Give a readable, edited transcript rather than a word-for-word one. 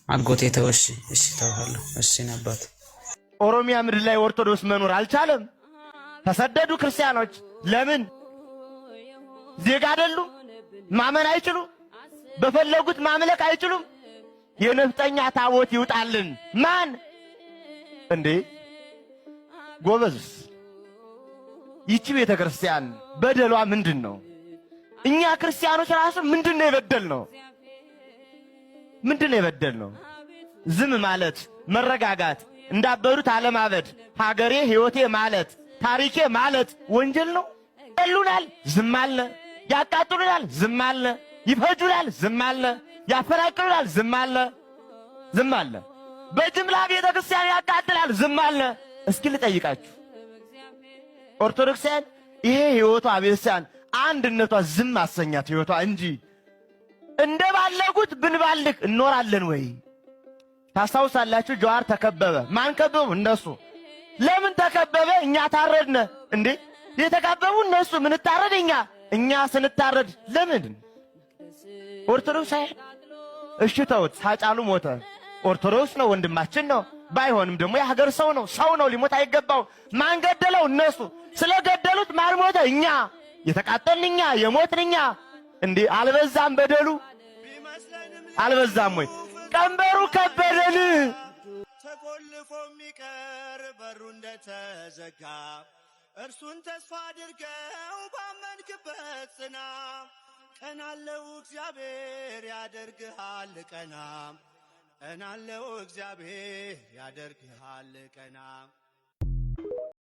አጎቴ ተው። እሺ ተውሃለሁ። እሺ ነባት። ኦሮሚያ ምድር ላይ ኦርቶዶክስ መኖር አልቻለም። ተሰደዱ ክርስቲያኖች። ለምን? ዜጋ አይደሉም? ማመን አይችሉም? በፈለጉት ማምለክ አይችሉም? የነፍጠኛ ታቦት ይውጣልን። ማን እንዴ? ጎበዝ፣ ይቺ ቤተክርስቲያን በደሏ ምንድነው? እኛ ክርስቲያኖች ራሱ ምንድነው የበደልነው? ምንድነው የበደልነው? ዝም ማለት፣ መረጋጋት፣ እንዳበሩት አለማበድ፣ ሀገሬ ሕይወቴ ማለት፣ ታሪኬ ማለት ወንጀል ነው። ይሉናል፣ ዝም አለ። ያቃጥሉናል፣ ዝም አለ። ይፈጁናል፣ ዝም አለ። ያፈናቅሉናል፣ ዝም አለ። ዝም አለ። በጅምላ ቤተክርስቲያን ያቃጥላል፣ ዝም አለ። እስኪ ልጠይቃችሁ ኦርቶዶክሳውያን፣ ይሄ ሕይወቷ ቤተክርስቲያን አንድነቷ ዝም አሰኛት ሕይወቷ እንጂ እንደባለጉት ብንባልግ እንኖራለን ወይ? ታስታውሳላችሁ? ጀዋር ተከበበ። ማን ከበቡ? እነሱ። ለምን ተከበበ? እኛ ታረድነ እንዴ? የተከበቡ እነሱ፣ ምን ታረድ እኛ ስንታረድ ለምን? ኦርቶዶክሳውያን እሺ ተውት። ሳጫሉ ሞተ። ኦርቶዶክስ ነው፣ ወንድማችን ነው። ባይሆንም ደግሞ የሀገር ሰው ነው። ሰው ነው፣ ሊሞት አይገባው። ማን ገደለው? እነሱ። ስለገደሉት ማን ሞተ? እኛ። የተቃጠልን እኛ፣ የሞትን እኛ። እንዴ አልበዛም በደሉ? አልበዛም ወይ? ቀንበሩ ከበደን። ተቆልፎ የሚቀር በሩ እንደተዘጋ እርሱን ተስፋ አድርገው ባመንክበት ጽና። ቀናለው እግዚአብሔር ያደርግሃል ቀና። ቀናለው እግዚአብሔር ያደርግሃል ቀና።